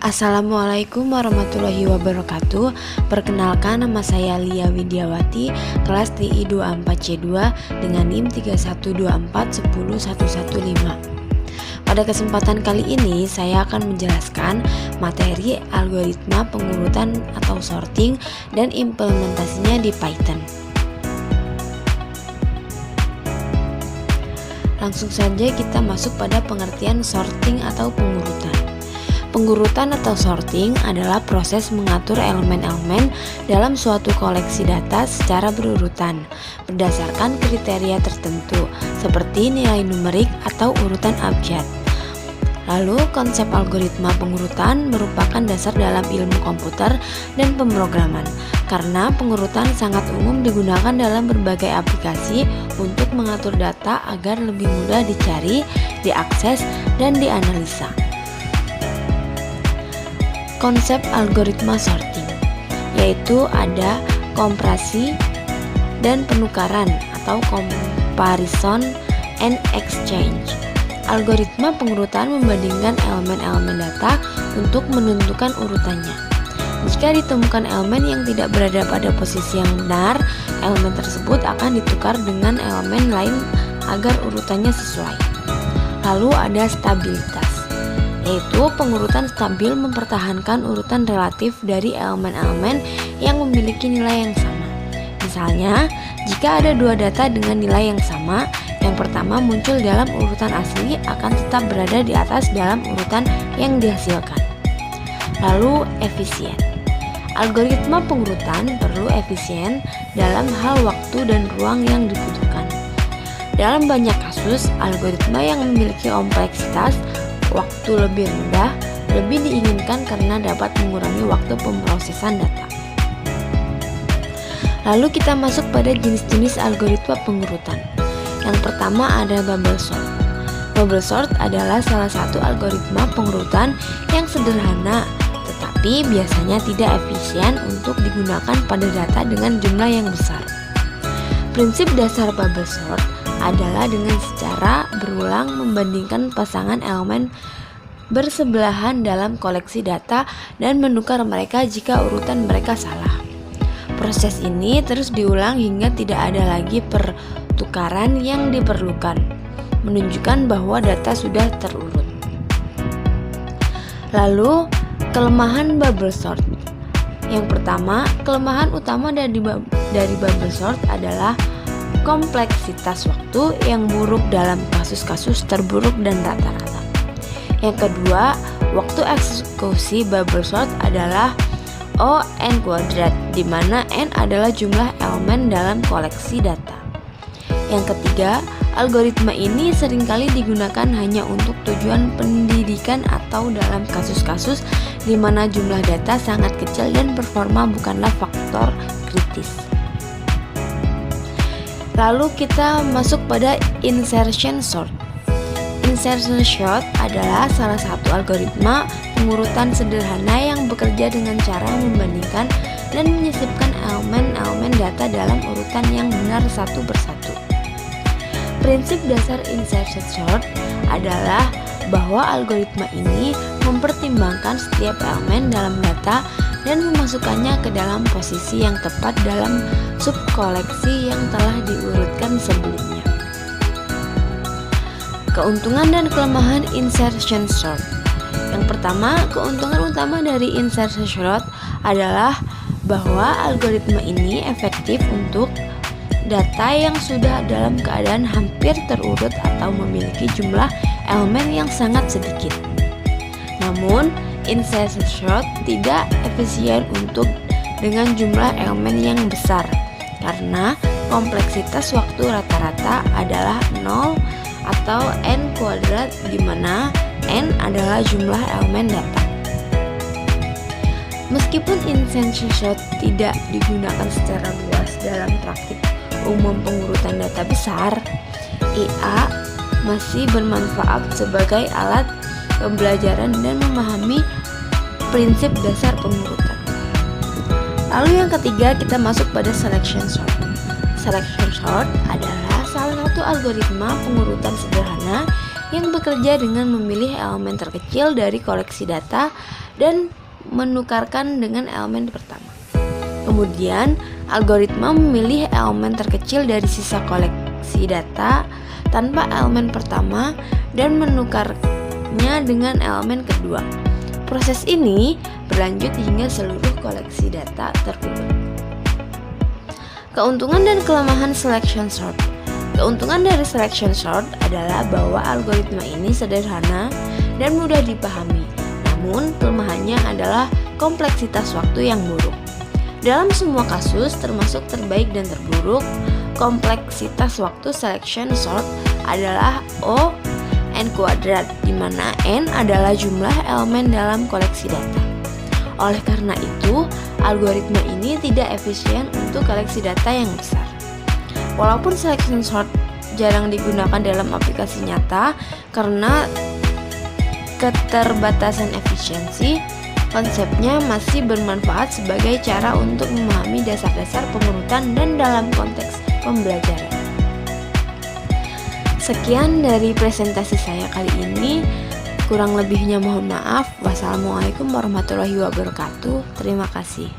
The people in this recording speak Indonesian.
Assalamualaikum warahmatullahi wabarakatuh. Perkenalkan, nama saya Lia Widiawati, kelas TI 24C2 dengan NIM 3124101115. Pada kesempatan kali ini saya akan menjelaskan materi algoritma pengurutan atau sorting dan implementasinya di Python. Langsung saja kita masuk pada pengertian sorting atau pengurutan. Pengurutan atau sorting adalah proses mengatur elemen-elemen dalam suatu koleksi data secara berurutan berdasarkan kriteria tertentu seperti nilai numerik atau urutan abjad. Lalu, konsep algoritma pengurutan merupakan dasar dalam ilmu komputer dan pemrograman karena pengurutan sangat umum digunakan dalam berbagai aplikasi untuk mengatur data agar lebih mudah dicari, diakses, dan dianalisa. Konsep algoritma sorting yaitu ada kompresi dan penukaran atau comparison and exchange. Algoritma pengurutan membandingkan elemen-elemen data untuk menentukan urutannya. Jika ditemukan elemen yang tidak berada pada posisi yang benar, elemen tersebut akan ditukar dengan elemen lain agar urutannya sesuai. Lalu ada stabilitas, yaitu pengurutan stabil mempertahankan urutan relatif dari elemen-elemen yang memiliki nilai yang sama. Misalnya, jika ada dua data dengan nilai yang sama, yang pertama muncul dalam urutan asli akan tetap berada di atas dalam urutan yang dihasilkan. Lalu, efisien. Algoritma pengurutan perlu efisien dalam hal waktu dan ruang yang dibutuhkan. Dalam banyak kasus, algoritma yang memiliki kompleksitas waktu lebih rendah lebih diinginkan karena dapat mengurangi waktu pemrosesan data. Lalu kita masuk pada jenis-jenis algoritma pengurutan. Yang pertama ada bubble sort. Bubble sort adalah salah satu algoritma pengurutan yang sederhana tetapi biasanya tidak efisien untuk digunakan pada data dengan jumlah yang besar. Prinsip dasar bubble sort adalah dengan secara berulang membandingkan pasangan elemen bersebelahan dalam koleksi data dan menukar mereka jika urutan mereka salah. Proses ini terus diulang hingga tidak ada lagi pertukaran yang diperlukan, menunjukkan bahwa data sudah terurut. Lalu, kelemahan bubble sort. Yang pertama, kelemahan utama dari bubble sort adalah kompleksitas waktu yang buruk dalam kasus-kasus terburuk dan rata-rata. Yang kedua, waktu eksekusi bubble sort adalah O n kuadrat, di mana n adalah jumlah elemen dalam koleksi data. Yang ketiga, algoritma ini seringkali digunakan hanya untuk tujuan pendidikan atau dalam kasus-kasus di mana jumlah data sangat kecil dan performa bukanlah faktor kritis. Lalu kita masuk pada insertion sort. Insertion sort adalah salah satu algoritma pengurutan sederhana yang bekerja dengan cara membandingkan dan menyisipkan elemen-elemen data dalam urutan yang benar satu persatu. Prinsip dasar insertion sort adalah bahwa algoritma ini mempertimbangkan setiap elemen dalam data dan memasukkannya ke dalam posisi yang tepat dalam subkoleksi yang telah diurutkan sebelumnya. Keuntungan dan kelemahan insertion sort. Yang pertama, keuntungan utama dari insertion sort adalah bahwa algoritma ini efektif untuk data yang sudah dalam keadaan hampir terurut atau memiliki jumlah elemen yang sangat sedikit. Namun, insertion sort tidak efisien untuk dengan jumlah elemen yang besar karena kompleksitas waktu rata-rata adalah 0 atau n kuadrat, di mana n adalah jumlah elemen data. Meskipun insertion sort tidak digunakan secara luas dalam praktik umum pengurutan data besar, IA masih bermanfaat sebagai alat pembelajaran dan memahami prinsip dasar pengurutan. Lalu yang ketiga, kita masuk pada selection sort. Selection sort adalah salah satu algoritma pengurutan sederhana yang bekerja dengan memilih elemen terkecil dari koleksi data dan menukarkan dengan elemen pertama. Kemudian, algoritma memilih elemen terkecil dari sisa koleksi data tanpa elemen pertama dan menukarnya dengan elemen kedua. Proses ini berlanjut hingga seluruh koleksi data terkumpul. Keuntungan dan kelemahan selection sort. Keuntungan dari selection sort adalah bahwa algoritma ini sederhana dan mudah dipahami. Namun, kelemahannya adalah kompleksitas waktu yang buruk. Dalam semua kasus, termasuk terbaik dan terburuk, kompleksitas waktu selection sort adalah O n kuadrat, di mana n adalah jumlah elemen dalam koleksi data. Oleh karena itu, algoritma ini tidak efisien untuk koleksi data yang besar. Walaupun selection sort jarang digunakan dalam aplikasi nyata karena keterbatasan efisiensi, konsepnya masih bermanfaat sebagai cara untuk memahami dasar-dasar pengurutan dan dalam konteks pembelajaran. Sekian dari presentasi saya kali ini. Kurang lebihnya mohon maaf. Wassalamualaikum warahmatullahi wabarakatuh. Terima kasih.